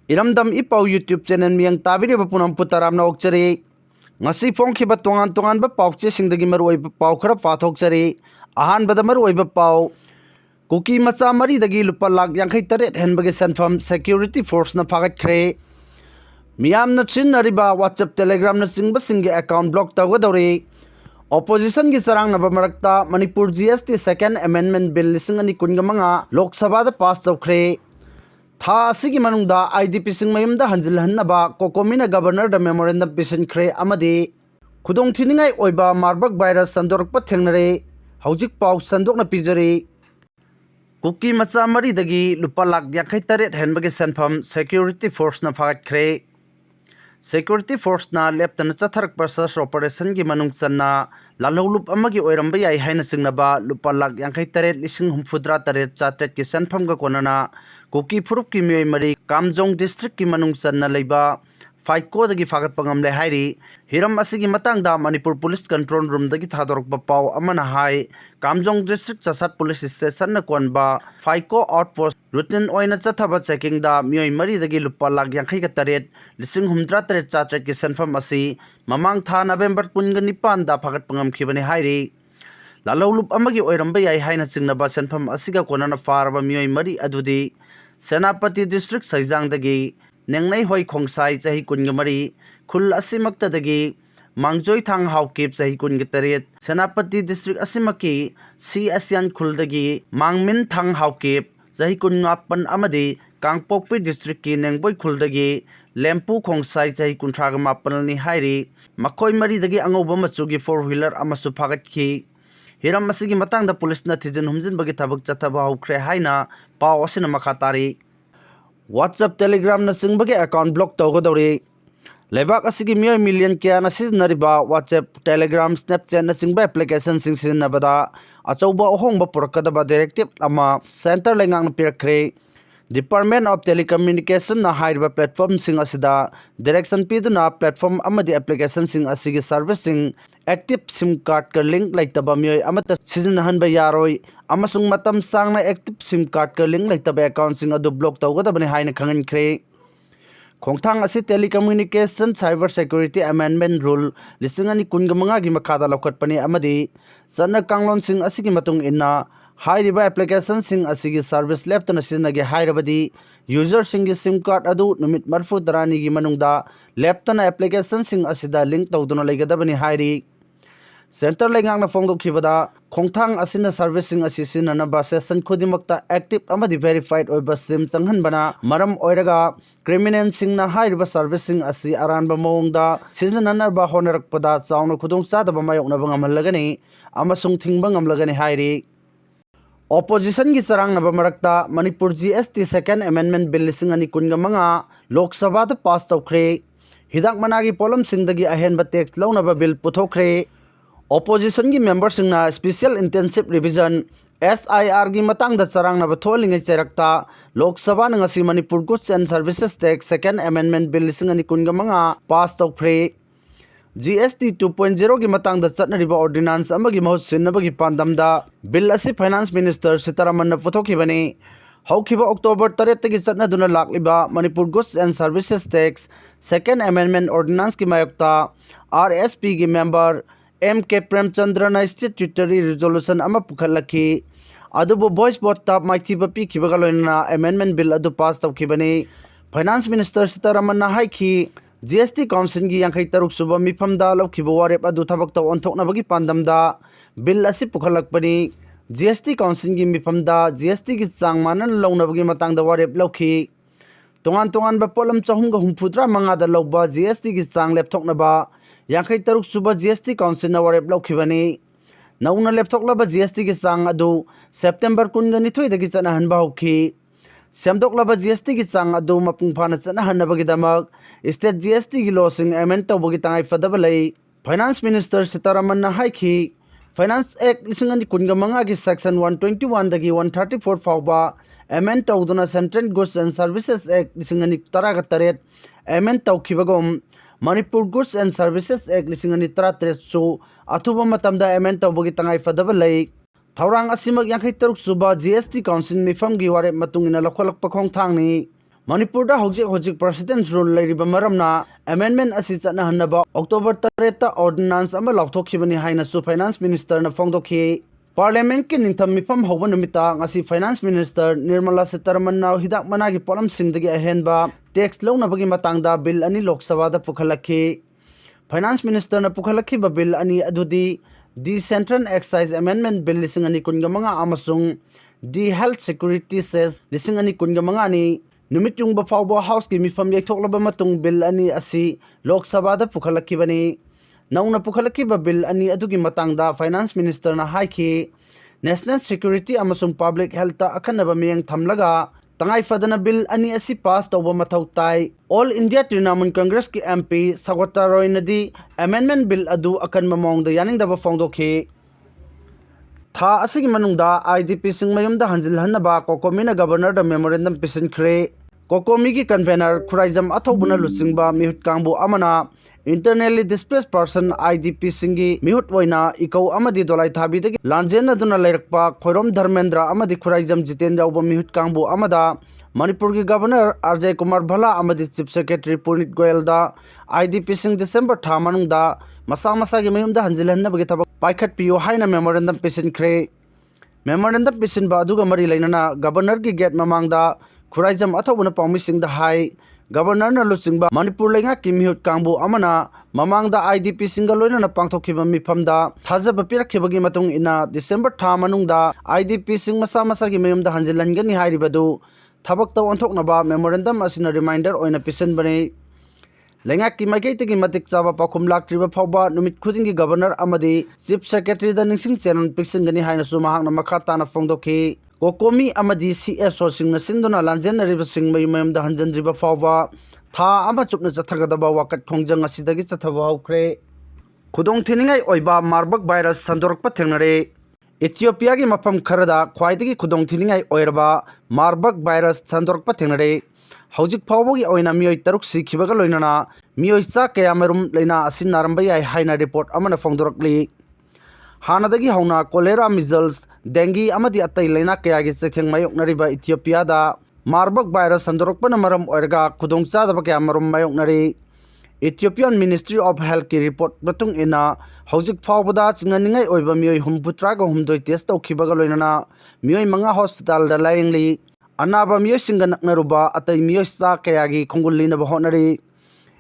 इरमदम इपाउ YouTube channel मियंग ताबिरे पुनम पुतराम नौक्चरे ngasi phongkhiba tongan tongan ba pauche singdagi maroi pau khara pathokchari ahan bada maroi ba pau kuki macha mari dagi lupa lak yankhai tare henbage sanfam security force na phagat khre miyam na chin nariba whatsapp telegram na singba singe account block tawa dore opposition gi sarang na ba marakta manipur gst second amendment bill lising ani kungamanga lok sabha da pass tawkhre था असिगी मनुंगदा IDP सिंग मयमदा हंजिल हन्नबा कोकोमिना governor द memorandum पिसन खरे अमदि खुदोंग थिनिंगाई ओइबा मार्बर्ग वायरस संदोरकप थेंगनरे हौजिक पाउ संदोकना पिजरे कुकी मचा मरीदगी लुपा लाख याखै तरेट हेनबगे सेनफम सिक्योरिटी फोर्स न फागत खरे सिक्योरिटी फोर्स ना लेफ्टन चथरक पर्सस ऑपरेशन की मनुंग चन्ना लालौलुप अमगी ओइरंबा याई हाइना सिंगनबा लुपा लाख यांखै तरेट लिसिंग हुमफुद्रा तरेट चात्रेट की सेनफम ग कोनना कुकी फुरुप की मियोय मरी कामजोंग डिस्ट्रिक्ट की मनुंग चन्ना लेबा फाइको दगी फागत पंगम ले हाइरी हिरम असिगी मतंगदा मणिपुर पुलिस कंट्रोल रूम दगी थादोरक पाव अमना हाई Kamjong district Chassad police station न कोनबा फाइको आउटपोस्ट रूटीन ओइना चथबा चेकिंग दा मियोय मरी दगी लुपा लाख यांखै का तरेट लिसिंग हुमद्रा तरेट चात्रेट की सेनफम असि ममांग था नवेंबर 19 दा फागत पंगम खिबने हाइरी लालौलुप अमगी ओइरंबा याई हाइना चिंगनबा सेनफम असिगा कोनना फारबा मियोय मरी अदुदी सेनापति डिस्ट्रिक्ट सैजांग दगी नेंगनै होय खोंसाई चाही कुनग मरी खुल असिमक्तदगी मांगजोय थांग हाउकेप चाही कुनग तरेट सेनापति डिस्ट्रिक्ट असिमकी सी एशियन खुलदगी मांगमिन थांग हाउकेप चाही कुनगापन अमदी कांगपोकपी डिस्ट्रिक्ट की नेंगबोय खुलदगी लेम्पू खोंसाई चाही कुंथ्राग मापननि हाइरी मखोय मरीदगी अंगौबा मचुगी 4 व्हीलर अमसु फागतखी हिरम असिगी मतंगदा पुलिस न थिजन हुमजिनबगी थबक चथबा हौख्रे हाइना पाव असिना मखा तारी WhatsApp Telegram na singbage account block tawgodori lebak asigi miyoy million kya na siznariba WhatsApp Telegram Snapchat na singba application sing siznabada achouba ohongba purakadaba directive ama center lengang na pirakre Department of Telecommunication na haiba platform sing asida direction piduna platform amadi application sing asigi service sing active sim card ka link laitaba miyoy amata siznahanba yaroi amasung matam sangna active sim card ka link laitaba account sing adu block tawgadabani haina khangan khre khongthang asi telecommunication cyber security amendment rule lisingani kungamanga gi makhada lokatpani amadi sanna kanglon sing asigi matung inna हाइरिबा application सिंग असिगी service left न सिनगे हाइरबदी user सिंग SIM card अदु नुमित मरफु दरानी गी मनुंगदा लेफ्ट न एप्लीकेशन सिंग असिदा लिंक तौदुना लेगदबनी हाइरी सेंटर लेंगांग न फोंगदो खिबदा खोंथांग असिना सर्विस सिंग असि सिननबा सेशन खुदिमक्ता एक्टिव अमदी वेरीफाइड ओइबा सिम चंगहनबना मरम ओइरगा क्रिमिनल सिंग न हाइरिबा सर्विस सिंग असि अरानबा मोंगदा सिजननरबा होनरकपदा चाउन खुदोंग चादबा मायोकनबा ngamहलगनी अमसुंग थिंगबा ngamलगनी हाइरी Opposition की चरांग नब मरक्ता Manipur GST second amendment bill लिसिंग अनि कुनगमंगा लोक सभा द पास तौख्रे हिदाक मनागी पोलम सिंगदगी अहेनब टैक्स लौनब बिल पुथोख्रे Opposition की मेंबर सिंगना स्पेशल इंटेंसिव रिविजन SIR की मतंग द चरांग नब थोलिंग चेरक्ता लोक सभा नंगसी Manipur goods and services tax second amendment bill लिसिंग अनि कुनगमंगा पास तौख्रे GST 2.0 की मतंग द चटनरिबा ऑर्डिनेंस अमगी महु सिन्नबगी पांदमदा बिल असि फाइनेंस मिनिस्टर सीतारामन पुथोखिबनी हौखिबा अक्टोबर 3 तगी चटनदुना लाक्लिबा Manipur goods and services tax second amendment ordinance की मायक्ता RSP की member MK Premachandran statutory resolution अमा पुखलखी अदुबो वॉइस वोट ता माइथिबा पिखिबगा लोइना अमेंडमेंट बिल अदु पास तौखिबनी फाइनेंस मिनिस्टर सीतारामन हाइखी GST काउंसिल की यांखै तरुक सुबा मिफमदा लौखिबा वारेप अदु थबक्ता ओंथोकनबगी पांदमदा बिल असि पुखलकपनी GST काउंसिल की मिफमदा GST की चांग मानन लौनबगी मतंगदा वारेप लौखि तोंगान तोंगान बा पोलम चहुमगा हुमफुद्रा मंगादा लौबा GST की चांग लेपथोकनबा यांखै तरुक सुबा GST काउंसिल न वारेप लौखिबनी नौना लेपथोकलबा GST की चांग अदु सेप्टेम्बर 19 दगी चनहनबा हौखि सेमदोकलबा GST की चांग अदु मपुंग फाना चनहनबगीदमक स्टेट GST की लॉसिंग एमेंट तौबगी तंगाई फदबा लई फाइनेंस मिनिस्टर सीतारामन हाइखी फाइनेंस एक्ट लिसिंग अनि कुनगमंगा की सेक्शन 121 दगी 134 फाउबा एमेंट तौदुना central goods and services act लिसिंग अनि 13 एमेंट तौखिबगम Manipur goods and services act लिसिंग अनि 13 सु अथुबा मतमदा एमेंट तौबगी तंगाई फदबा लई थौरांग असिमक यांखै तरुक सुबा GST काउंसिल मिफम की वारे मतुंगिना लखोलक पखोंग थांगनी Manipur da hojik president rule leiriba maramna amendment asi chanahanaba October 3 ta ordinance ama lauthokibani haina su finance minister na phongdokhi parliament ki ningtham mifam hoba numita ngasi finance minister Nirmala Sitharaman na hidak managi polam singdagi ahenba tax launabagi matangda bill ani Lok Sabha da pukhalakhi finance minister na pukhalakhi ba bill ani adudi Decentral Excise Amendment Bill lising ani kungamanga amasung the Health Security Cess lising ani kungamanga ni numit yung ba fawba house ki mifam yaithoklaba matung bill ani asi Lok Sabha da pukhalakibani nauna pukhalaki ba bill ani adugi matangda finance minister na haiki national security amasung public health ta akhanaba miyang thamlaga tangai fadana bill ani asi pass tawba mathau tai all India Trinamool Congress ki MP Sagota Roy nadi amendment bill adu akan mamong da yaning daba phongdokhi tha asigi manungda IDP sing mayum da hanjil hanaba Kokomi na governor da memorandum pisinkhre Kokomi ki convener Khuraijam athobuna luchingba mihut kangbu amana internally displaced person IDP singi mihut oina ikau amadi dolai thabi dagi lanjen aduna leirakpa Khoirom Dharmendra amadi Khuraijam Jiten jauba mihut kangbu amada Manipur ki governor Ajay Kumar Bhala amadi chief secretary Punit Goyal da IDP sing December tha manungda masa gi mayum da hanjilan na bagi tabak paikhat piyo haina memorandum pisinkhre memorandum pisin ba aduga mari lainana governor ki gate mamangda Khuraijam athobuna pawmi sing da hai governor na luchingba Manipur lenga ki mihut kangbu amana mamangda IDP singa loina na pangthokhiba mifamda thajaba pirakhibagi matung ina December tha manungda IDP sing masa gi mayumda hanjilangani hairibadu thabak taw onthoknaba memorandum asina reminder oina pisanbani lenga ki magai tegi matik chaba pakhum laktriba phawba numit khudingi governor amadi chief secretary da ningsing chenon piksingani haina su mahakna makha tana phongdokhi Kokomi amadi CSO singna sinduna lanjen riba sing mayum da hanjan riba phawba tha ama chupna chathagadaba wakat khongjang asidagi chathaba haukhre khudong thiningai oiba Marburg virus sandorkpa thengnare Ethiopia gi mafam kharada khwaidagi khudong thiningai oiraba Marburg virus sandorkpa thengnare hojik phawbogi oina mioi taruk sikhibaga loinana mioi cha kayamarum leina asin naramba yai haina report amana phongdorakli hanadagi hauna cholera measles dengue amadi atai leina kayagi chetheng mayoknariba Ethiopia da Marburg virus sandorokpana maram oirga khudongcha daba kayamarum mayoknari Ethiopian Ministry of Health ki report batung ina hojik phawbada chinganingai oiba mioi humputra ga humdoi test tawkhibaga loinana mioi manga hospital da layingli anaba mioi singa naknaruba atai mioi cha kayagi khongulina ba honari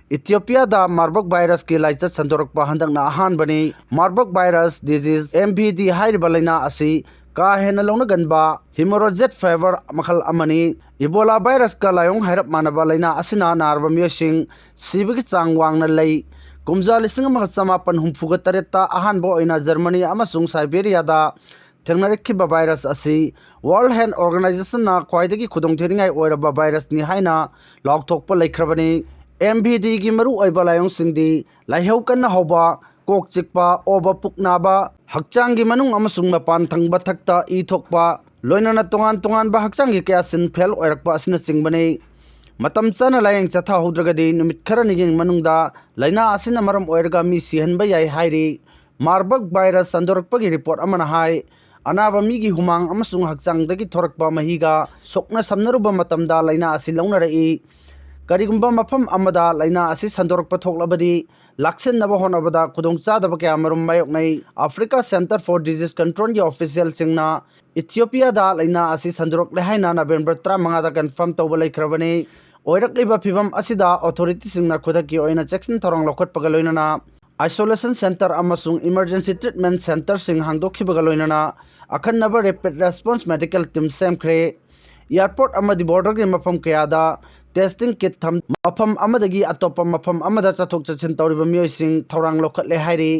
Ethiopia da Marburg virus ki laichat sandorokpa handakna ahan bani Marburg virus disease MVD hairiba laina asi ka hena longna ganba hemorrhagic fever makhal amani Ebola virus ka layong hairap manaba laina asina narba miosing sibigi chang wangna lei kumja lising ma chama pan humfuga tareta ahan bo ina Germany amasung Siberia da thengnarekhiba virus asi World Health Organization na khwaidagi khudong theringai oiraba virus ni haina lokthokpa laikhrabani MVD gi maru oiba layong singdi laihau kanna hoba kok chikpa oba puknaba hakchang gi manung amasung mapan thangba thakta I thokpa loinana tongan ba hakchang gi kya sin phel oirakpa asina chingbani matam chana layang chatha hodragadi numit kharani gi manungda laina asina maram oirga mi sihanba yai hairi Marburg virus sandorakpa gi report amana hai anaba mi gi humang amasung hakchang dagi thorakpa mahiga sokna samnaruba matamda laina asi launara karigumba mafam amada laina asi sandorokpa thoklabadi laksen naba honabada khudongcha daba kya marum mayoknai Africa Center for Disease Control gi official singna Ethiopia da laina asi sandorok lehaina November 35 da confirm tawba laikhrabani oirakliba phibam asida authority singna khudaki oina section thorong lokhatpaga loinana isolation center amasung emergency treatment center sing hangdokhibaga loinana akhannaba rapid response medical team semkhre airport amadi border gi mafam kayada testing kit tham mafam amadagi atopa mafam amada chathok chachin tawriba miyoising thorang lokhatle hairi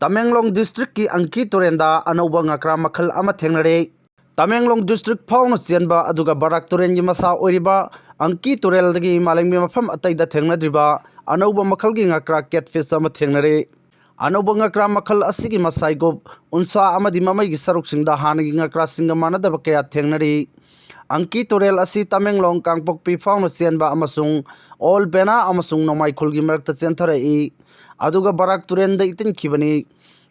Tamenglong district ki Angki Turenda anauba ngakra makhal ama thengnare Tamenglong district phawna chenba aduga barak turen gi masa oiriba Angki Turel dagi malengmi mafam ataida thengnadriba anauba makhal gi ngakra catfish ama thengnare anauba ngakra makhal asigi masai gop unsa amadi mamai gi saruk singda hanagi ngakra singa manadaba kaya thengnari Angki Turel asi Tamenglong Kangpokpi phawna chenba amasung all bena amasung nomai khulgi marakta chenthara aduga barak turenda itin khibani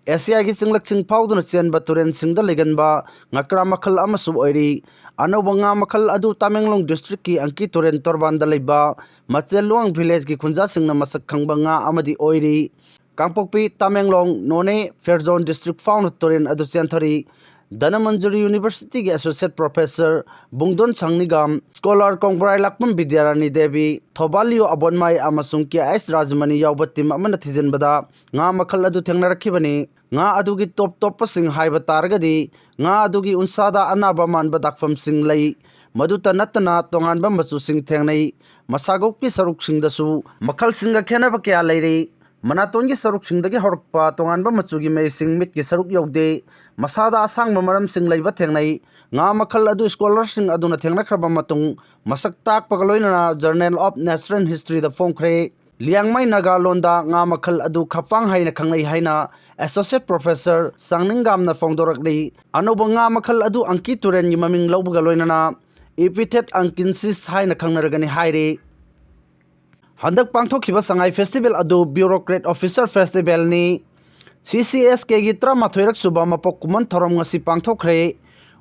एशियागी चिंगलक्सिंग फाउदुना चेनबा तुरेनसिंगदा लेगनबा ngakra makhal amasu oiri anoba nga makhal adu Tamenglong district ki angki turen torbanda leiba Machelluang village ki khunja singna masak khangba nga amadi oiri Kangpokpi Tamenglong None Fair district fauna turen adu chenthari Danamanjuri University ki associate professor Bungdon Changnigam scholar Kongbrai Lakpam Bidyarani Devi Thobalio Abonmai amasung ki Ais Rajmani yawba team amana thijenbada nga makhal adu thengnarakibani nga adugi top pasing haiba targadi nga adugi unsada anaba manba dakfam sing lei maduta natana tonganba machu sing thengnai masagokpi saruk singdasu makhal singa khenaba kya leiri manatongi saruk singdagi horkpa tonganba machugi mei sing mit ki saruk yaude masada asangba maram sing leiba thengnai nga makhal adu scholar sing aduna thengna khraba matung masak tak pagaloina Journal of Natural History da phongkhre Liangmai Nagalonda nga makhal adu khapang haina khangnai haina associate professor Sangningam na phongdorakli anoba nga makhal adu angki turen gi maming lawbuga loinana epithet ankinsis haina khangnaragani haire handak pangthokhiba sangai festival adu bureaucrat officer festival ni CCSK gi 38 rak suba mapok kuman thorom ngasi pangthokre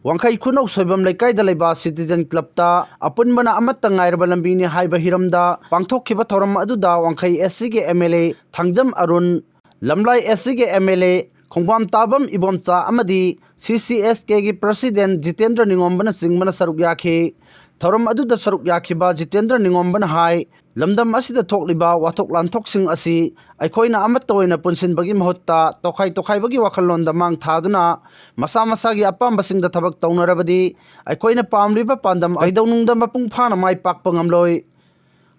Wangkai Khunau Soibam Laikai da Laiba Citizen Club ta apunbana amatta ngairba lambi ni haiba hiramda pangthokhiba thoram aduda Wangkai SC ge MLA Thangjam Arun Lamlai SC ge MLA Khongbam Tabam Ibomcha amadi CCSK gi President Jitendra Ningombana singmana saruk yakhi thoram aduda saruk yakhiba Jitendra Ningombana hai lamdam asida thokliba wathok lanthok sing asi aikoina amatta oina punsin bagi mahutta tokhai bagi wakhalon da mang thaduna masa gi apam basing da thabak taunarabadi aikoina pamliba pandam aidaunungda mapung phana mai pakpa ngamloi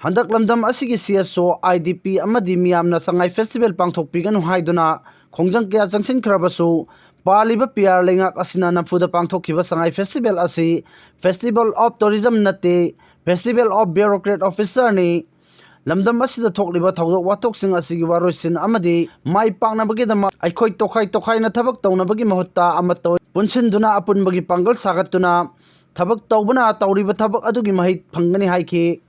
handak lamdam asigi CSO IDP amadi miyamna sangai festival pangthokpi ganu haiduna khongjang kya jangsin khrabasu Paliba PR lengak asina nafuda pangthokhiba sangai festival asi Festival of Tourism nate Festival of Bureaucrat Officer ni lamdam asida thokliba thodok wathok sing asigi waroisin amadi mai paknabagi dama aikhoi tokhai na thabak taunabagi mahutta amato punsinduna apunbagi pangal sagatuna thabak taubuna tauriba thabak adugi mahit phangani haiki